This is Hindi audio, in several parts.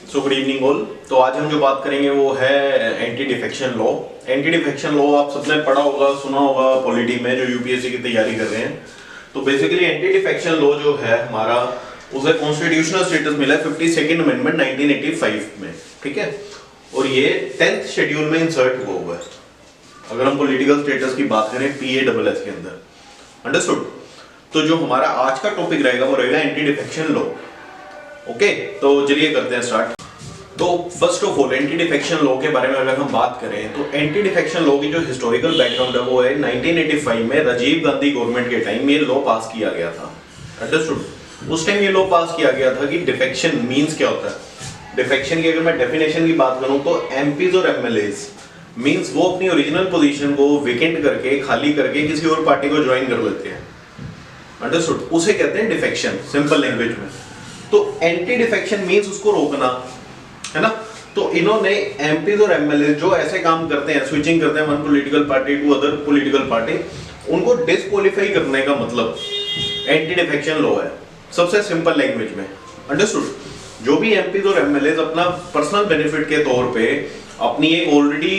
So good evening all. तो आज हम जो बात करेंगे वो है anti defection law. Anti defection law आप सबने पढ़ा होगा, सुना होगा पॉलिटी में, जो यूपीएससी की तैयारी कर रहे हैं। तो बेसिकली एंटी डिफेक्शन लॉ जो है हमारा, उसे कॉन्स्टिट्यूशनल स्टेटस मिला है 52nd अमेंडमेंट 1985 में, ठीक है। और ये 10th शेड्यूल में इंसर्ट हुआ है, अगर हम पॉलिटिकल स्टेटस की बात करें PASS के अंदर। अंडरस्टूड। तो जो हमारा आज का टॉपिक रहेगा वो रहेगा एंटी डिफेक्शन लॉ। ओके, तो चलिए करते हैं स्टार्ट। तो first of all anti defection law के बारे में अगर हम बात करें तो एंटी डिफेक्शन लॉ की जो हिस्टोरिकल बैकग्राउंड है वो है 1985 में राजीव गांधी गवर्नमेंट के टाइम ये लॉ पास किया गया था। अंडरस्टूड। उस टाइम ये लॉ पास किया गया था कि डिफेक्शन मींस क्या होता है। डिफेक्शन की अगर मैं डेफिनेशन की बात करूं तो एमपीज और एमएलएज मींस वो अपनी ओरिजिनल पोजीशन को वेकेंट करके, खाली करके किसी और पार्टी को ज्वाइन कर लेते हैं। अंडरस्टूड। उसे कहते हैं डिफेक्शन सिंपल लैंग्वेज में। तो एंटी डिफेक्शन मींस उसको रोकना, है ना। तो इन्होंने एमपीज और एमएलए जो ऐसे काम करते हैं, स्विचिंग करते हैं one political party to other political party, उनको डिस्क्वालीफाई करने का मतलब एंटी डिफेक्शन लॉ है, सबसे सिंपल लैंग्वेज में। अंडरस्टूड। जो भी एमपीज और एमएलए अपना पर्सनल बेनिफिट के तौर पे अपनी एक ऑलरेडी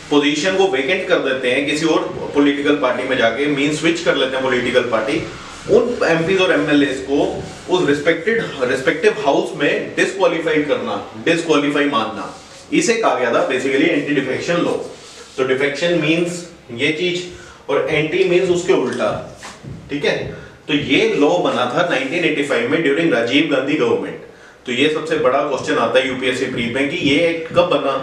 पोजीशन को वेकेंट कर देते हैं किसी और पॉलिटिकल पार्टी में जाके, मीन स्विच कर लेते हैं पॉलिटिकल पार्टी, उन एमपीज और एमएलए को उस रिस्पेक्टिव हाउस में डिस्क्वालीफाई करना, डिस्क्वालीफाई मानना, इसे कहा गया था बेसिकली एंटी डिफेक्शन लॉ। तो डिफेक्शन मींस ये चीज और एंटी मींस उसके उल्टा, ठीक है। तो ये लॉ बना था 1985 में ड्यूरिंग राजीव गांधी गवर्नमेंट। तो ये सबसे बड़ा क्वेश्चन आता है यूपीएससी प्री में कि ये एक्ट कब बना,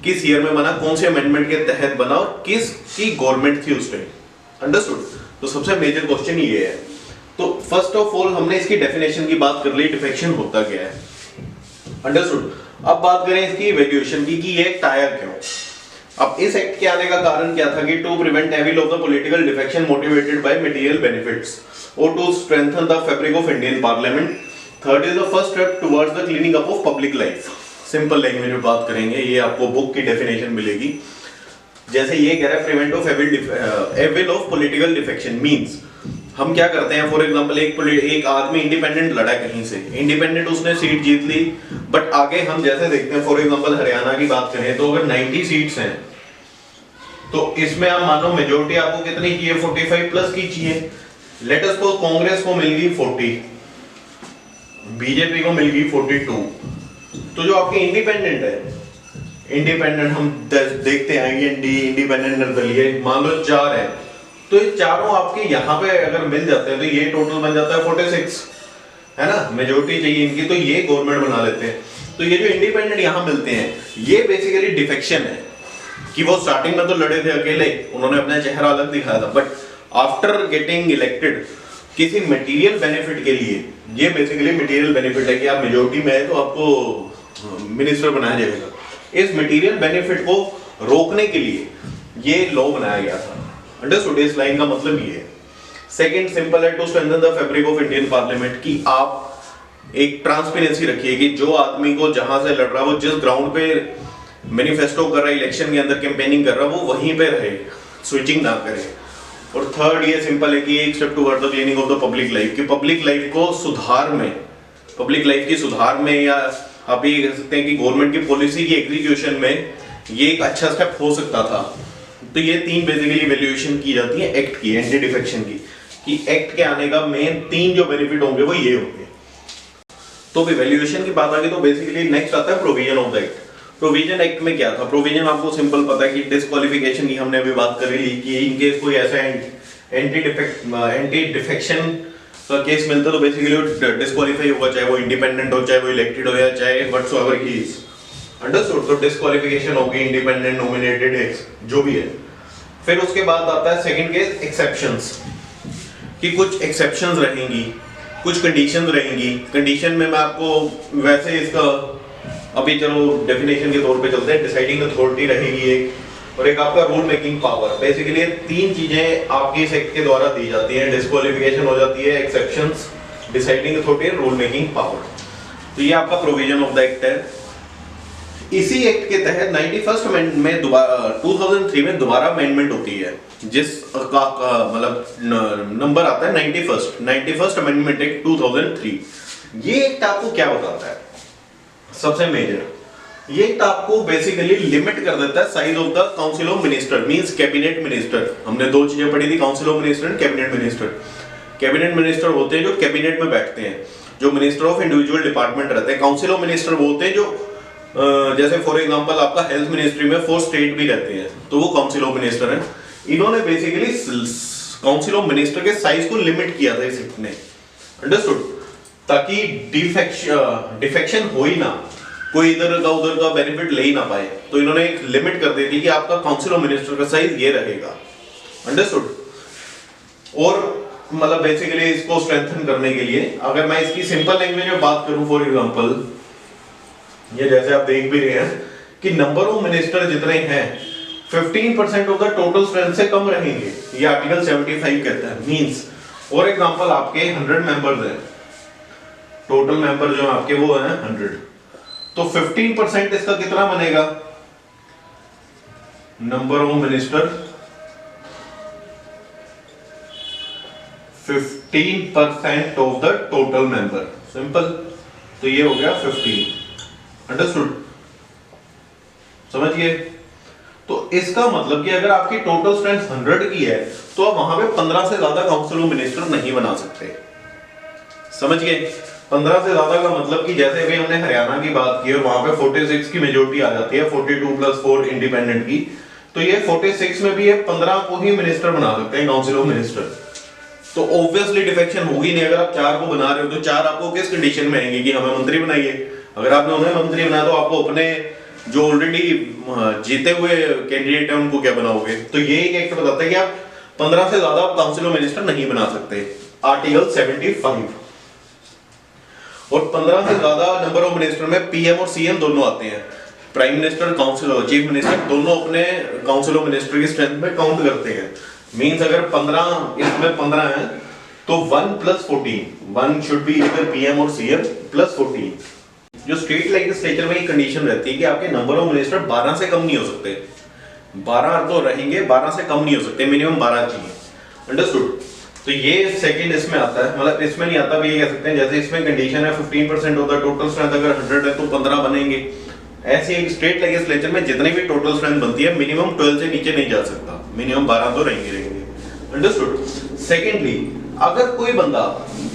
किस ईयर में बना, कौन से अमेंडमेंट के तहत बना और किस की गवर्नमेंट थी उस टाइम। अंडरस्टूड। तो सबसे मेजर क्वेश्चन ये है। तो फर्स्ट ऑफ ऑल हमने इसकी डेफिनेशन की बात कर ली, डिफेक्शन होता क्या है। अंडरस्टूड। अब बात करें इसकी वैल्यूएशन की कि ये एक्ट आया क्यों। अब इस एक्ट के आने का कारण क्या था कि to prevent evil of the political defection motivated by material benefits और to strengthen the fabric of Indian parliament. Third is the first step towards the cleaning up of public life. Simple language में बात करेंगे, ये आपको बुक की डेफिनेशन मिलेगी। जैसे ये कह रहा है prevent of evil of political defection means हम क्या करते हैं, फॉर एग्जांपल एक आदमी इंडिपेंडेंट लड़ा कहीं से, इंडिपेंडेंट उसने सीट जीत ली, बट आगे हम जैसे देखते हैं फॉर एग्जांपल हरियाणा की बात करें तो अगर 90 सीट्स हैं तो इसमें आप मानो मेजोरिटी आपको कितनी चाहिए, 45 प्लस की चाहिए। लेट अस सपोज कांग्रेस को मिल गई 40, बीजेपी को मिल गई 42, तो जो आपके इंडिपेंडेंट है, इंडिपेंडेंट हम देखते हैं इंडिपेंडेंट निर्दलीय मान लो 4 है, तो ये चारों आपके यहाँ पे अगर मिल जाते हैं तो ये टोटल बन जाता है 46, है ना। मेजोरिटी चाहिए इनकी तो ये गवर्नमेंट बना लेते हैं। तो ये जो इंडिपेंडेंट यहाँ मिलते हैं ये बेसिकली डिफेक्शन है कि वो स्टार्टिंग में तो लड़े थे अकेले, उन्होंने अपना चेहरा अलग दिखाया था, बट आफ्टर गेटिंग इलेक्टेड किसी मटेरियल बेनिफिट के लिए, ये बेसिकली मटेरियल बेनिफिट है कि आप मेजोरिटी में है तो आपको मिनिस्टर बनाया जाएगा। इस मटेरियल बेनिफिट को रोकने के लिए ये लॉ बनाया गया था। अंडरस्टूड। इस लाइन का मतलब ये है। सेकंड सिंपल है to strengthen the fabric of Indian parliament, कि आप एक ट्रांसपेरेंसी रखिए कि जो आदमी को जहां से लड़ रहा है वो जिस ग्राउंड पे मैनिफेस्टो कर रहा है, इलेक्शन के अंदर कैंपेनिंग कर रहा है, वो वहीं पे रहे, स्विचिंग ना करे। और थर्ड ये सिंपल है कि एक step toward the cleaning of the public life, कि पब्लिक लाइफ को सुधार में, पब्लिक लाइफ की सुधार में, या आप ये कह सकते हैं कि गवर्नमेंट की पॉलिसी की एग्जीक्यूशन में ये एक अच्छा स्टेप हो सकता था। तो ये तीन बेसिकली वैल्यूएशन की जाती है एक्ट की, एंटी डिफेक्शन की, कि एक्ट के आने का मेन 3 जो बेनिफिट होंगे वो ये होंगे। तो भी वैल्यूएशन की बात आ गई तो बेसिकली नेक्स्ट आता है provision of the act. Provision act में क्या था। प्रोविजन आपको सिंपल पता है कि डिस्क्वालिफिकेशन की हमने अभी बात कर ली कि इनकेस कोई ऐसा एंटी डिफेक्शन का केस मिलता तो बेसिकली डिस्क्वालीफाई होगा, चाहे वो इंडिपेंडेंट हो, चाहे वो इलेक्टेड हो, या चाहे व्हाटसोएवर ही इज। अंडरस्टूड। तो डिस्क्वालिफिकेशन होगी, इंडिपेंडेंट, नॉमिनेटेड, एक्स जो भी है। फिर उसके बाद आता है सेकंड केस एक्सेप्शंस, कि कुछ एक्सेप्शंस रहेंगी, कुछ कंडीशंस रहेंगी। कंडीशन में मैं आपको वैसे इसका अभी चलो डेफिनेशन के तौर पे चलते हैं। डिसाइडिंग अथॉरिटी रहेगी एक, और एक आपका रूल मेकिंग पावर। बेसिकली 3 चीजें आपकी इस एक्ट के द्वारा दी जाती हैं। डिस्क्वालिफिकेशन हो जाती है, exceptions, deciding authority, rule making power. तो ये आपका प्रोविजन ऑफ द एक्ट है। इसी एक्ट के तहत 91st अमेंडमेंट में दोबारा 2003 में दोबारा अमेंडमेंट होती है, जिस का मतलब नंबर आता है 91st अमेंडमेंट एक्ट 2003। ये एक्ट आपको क्या बताता है। सबसे मेजर ये आपको बेसिकली लिमिट कर देता है size of the council of minister, means cabinet minister. हमने दो चीजें पढ़ी थी, council of minister and cabinet minister. Cabinet minister होते हैं जो कैबिनेट में बैठते हैं, जो मिनिस्टर ऑफ इंडिविजुअल डिपार्टमेंट रहते हैं। काउंसिल ऑफ मिनिस्टर बोलते हैं जो जैसे फॉर एग्जांपल आपका हेल्थ मिनिस्ट्री में 4 स्टेट भी रहते हैं, तो वो काउंसिल ऑफ मिनिस्टर है। इन्होंने बेसिकली काउंसिल ऑफ मिनिस्टर के साइज को लिमिट किया था इस एक्ट ने, अंडरस्टूड, ताकि डिफेक्शन हो ही ना, कोई इधर का उधर का बेनिफिट ले ही ना पाए। तो इन्होंने एक लिमिट कर दी थी कि आपका काउंसिल ऑफ मिनिस्टर का साइज ये रहेगा, अंडरस्टूड। और मतलब बेसिकली इसको स्ट्रेंथन करने के लिए अगर मैं इसकी सिंपल लैंग्वेज में बात करूं, फॉर एग्जांपल ये जैसे आप देख भी रहे हैं कि नंबर ऑफ मिनिस्टर जितने हैं 15% ऑफ द टोटल स्ट्रेंथ से कम रहेंगे, ये आर्टिकल 75 कहता है। मींस फॉर एग्जांपल आपके 100 मेंबर्स हैं, टोटल मेंबर जो आपके वो हैं 100, तो 15% इसका कितना बनेगा, number of minister 15% of the total member, simple. तो ये हो गया 15, अंडरस्टूड, समझिए। तो इसका मतलब कि अगर आपकी टोटल स्ट्रेंथ 100 की है तो आप वहां पे 15 से ज्यादा काउंसिल ऑफ मिनिस्टर नहीं बना सकते, समझिए। 15 से ज्यादा का मतलब कि जैसे अभी हमने हरियाणा की बात की और वहां पे 46 की मेजोरिटी आ जाती है, 42 + 4 इंडिपेंडेंट की, तो ये 46 में भी ये 15 को ही मिनिस्टर बना सकते हैं काउंसिल ऑफ मिनिस्टर। तो ऑब्वियसली डिफेक्शन होगी नहीं। अगर आप 4 को बना रहे हो तो 4 आपको किस कंडीशन में आएंगे कि हमें मंत्री बनाइए। अगर आपने उन्हें मंत्री बनाया तो आपको अपने जो ऑलरेडी जीते हुए कैंडिडेट है उनको क्या बनाओगे। तो ये एक एक्ट बताता है कि आप 15 से ज्यादा काउंसिल ऑफ मिनिस्टर नहीं बना सकते, आर्टिकल 75। और 15 से ज्यादा नंबर ऑफ मिनिस्टर में पीएम और सीएम दोनों आते हैं, प्राइम मिनिस्टर, काउंसिल और चीफ मिनिस्टर दोनों अपने काउंसिल ऑफ मिनिस्टर की स्ट्रेंथ में काउंट करते हैं। मींस अगर 15 इसमें 15 है तो 1 + 14, 1 शुड बी इधर पीएम और सीएम + 14। जो स्टेट लेजिस्लेचर में ये कंडीशन रहती है कि आपके नंबर ऑफ मिनिस्टर 12 से कम नहीं हो सकते, 12 तो रहेंगे, 12 से कम नहीं हो सकते, मिनिमम 12 चाहिए, अंडरस्टूड। तो ये सेकंड इसमें आता है, मतलब इसमें नहीं आता भी ये कह सकते हैं, जैसे इसमें कंडीशन है 15% ऑफ द टोटल स्ट्रेंथ, अगर 100 है तो 15 बनेंगे। ऐसे एक स्टेट लेजिस्लेचर में जितनी भी टोटल स्ट्रेंथ बनती है मिनिमम 12 से नीचे नहीं जा सकता, मिनिमम 12 तो रहेंगे, अंडरस्टूड। सेकेंडली, अगर कोई बंदा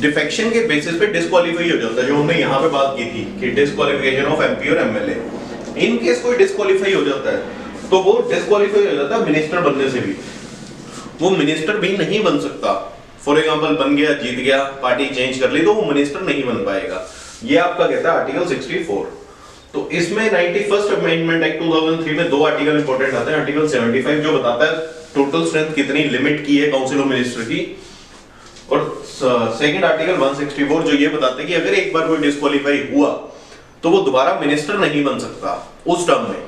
डिफेक्शन के बेसिस पे डिस्क्वालीफाई हो जाता है, जो हमने यहाँ पे बात की थी कि डिस्क्वालिफिकेशन ऑफ एमपी और एमएलए, इन केस कोई डिस्क्वालीफाई हो जाता है तो वो डिस्क्वालीफाई हो जाता है मिनिस्टर बनने से भी, वो मिनिस्टर भी नहीं बन सकता। फॉर एग्जांपल बन गया, जीत गया, पार्टी चेंज कर ली तो वो मिनिस्टर नहीं बन पाएगा। ये आपका कहता है आर्टिकल 64। तो इसमें 91st अमेंडमेंट एक्ट 2003 में 2 आर्टिकल इंपॉर्टेंट आते हैं। आर्टिकल 75 जो बताता है टोटल स्ट्रेंथ कितनी लिमिट की है काउंसिल ऑफ मिनिस्टर की, और सेकंड आर्टिकल 164 जो ये बताता है कि अगर एक बार कोई डिस्क्वालीफाई हुआ तो वो दोबारा मिनिस्टर नहीं बन सकता उस टर्म में,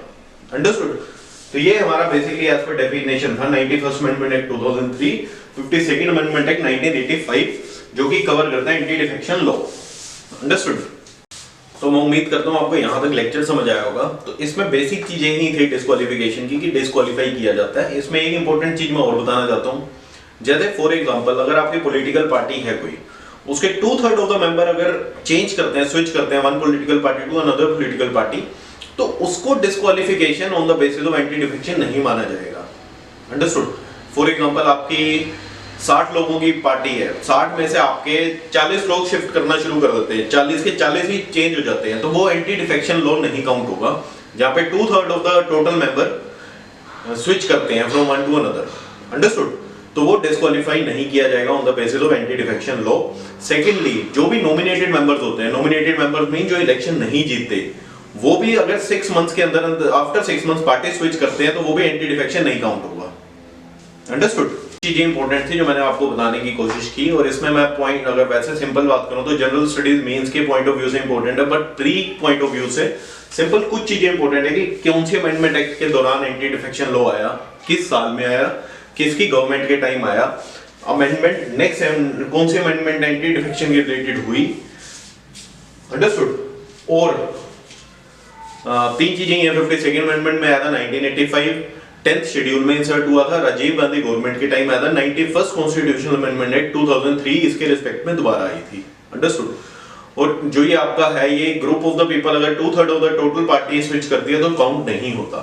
अंडरस्टूड। तो ये हमारा बेसिकली एज पर डेफिनेशन था 91st amendment act 2003, 52nd amendment act 1985 जो कि कवर करता है एंटी डिफेक्शन लॉ, अंडरस्टूड। तो मैं उम्मीद करता हूं आपको यहां तक लेक्चर समझ आया होगा। तो इसमें बेसिक चीजें ही थी डिस्क्वालिफिकेशन की कि डिस्क्वालीफाई किया जाता है। इसमें एक इंपॉर्टेंट चीज मैं और बताना चाहता हूं, जैसे फॉर एग्जांपल अगर आपकी पॉलिटिकल पार्टी है कोई, उसके 2/3 ऑफ द मेंबर अगर चेंज करते हैं, स्विच करते हैं one political party to another political party, तो उसको disqualification on the basis of anti defection नहीं माना जाएगा, अंडरस्टूड। फॉर एग्जांपल आपकी 60 लोगों की पार्टी है, 60 में से आपके 40 लोग शिफ्ट करना शुरू कर देते हैं, 40 के 40 ही चेंज हो जाते हैं, तो वो एंटी डिफेक्शन लॉ नहीं काउंट होगा। जहां पे 2/3 of the total member switch करते हैं from one two another, understood, तो वो डिस्क्वालीफाई नहीं किया जाएगा on the basis of anti defection law. Secondly, जो भी नॉमिनेटेड मेंबर्स होते हैं, नॉमिनेटेड मेंबर्स मीन जो इलेक्शन नहीं जीतते, वो भी अगर 6 मंथ्स के अंदर आफ्टर 6 मंथ्स पार्टी स्विच करते हैं तो वो भी एंटी डिफेक्शन नहीं काउंट होगा, अंडरस्टूड। चीजें इंपॉर्टेंट थी जो मैंने आपको बताने की कोशिश की, और इसमें मैं पॉइंट अगर वैसे सिंपल बात करूं तो जनरल स्टडीज मेंस के पॉइंट ऑफ व्यू से इंपॉर्टेंट है, but pre point of view से सिंपल कुछ चीजें इंपॉर्टेंट है कि कौन सी अमेंडमेंट एक्ट के दौरान एंटी डिफेक्शन लॉ आया, किस साल में आया, किसकी गवर्नमेंट के टाइम आया, अमेंडमेंट नेक्स्ट कौन सी अमेंडमेंट एंटी डिफेक्शन के रिलेटेड हुई, अंडरस्टूड। और 3 चीजें हैं, 52nd अमेंडमेंट में आया था 1985, 10th शेड्यूल में इंसर्ट हुआ था, राजीव गांधी गवर्नमेंट के टाइम आया था, 91st कॉन्स्टिट्यूशनल अमेंडमेंट एक्ट 2003 इसके रिस्पेक्ट में दोबारा आई थी, अंडरस्टूड। और जो ये आपका है ये ग्रुप ऑफ द पीपल, अगर 2/3 of the total party switch करती है तो काउंट नहीं होता।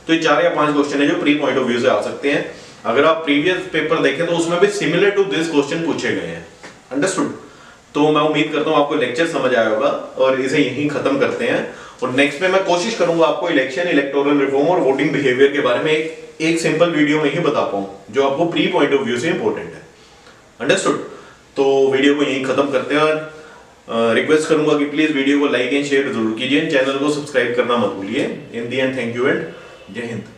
तो ये 4 या 5 क्वेश्चन है जो प्री पॉइंट ऑफ व्यू से आ सकते हैं। अगर आप प्रीवियस पेपर देखें तो उसमें भी सिमिलर टू दिस क्वेश्चन पूछे गए हैं। अंडरस्टूड? तो मैं उम्मीद करता हूँ आपको लेक्चर समझ आया होगा और इसे यहीं खत्म करते हैं। और नेक्स्ट में मैं कोशिश करूंगा आपको इलेक्शन, इलेक्टोरल रिफॉर्म और वोटिंग बिहेवियर के बारे में एक सिंपल वीडियो में ही बता पाऊं जो आपको प्री पॉइंट ऑफ व्यू से इंपॉर्टेंट है। अंडरस्टूड? तो वीडियो को यहीं खत्म करते हैं और रिक्वेस्ट करूंगा कि प्लीज वीडियो को लाइक एंड शेयर जरूर कीजिए, चैनल को सब्सक्राइब करना मत भूलिए। इन दी एंड थैंक यू एंड जय हिंद।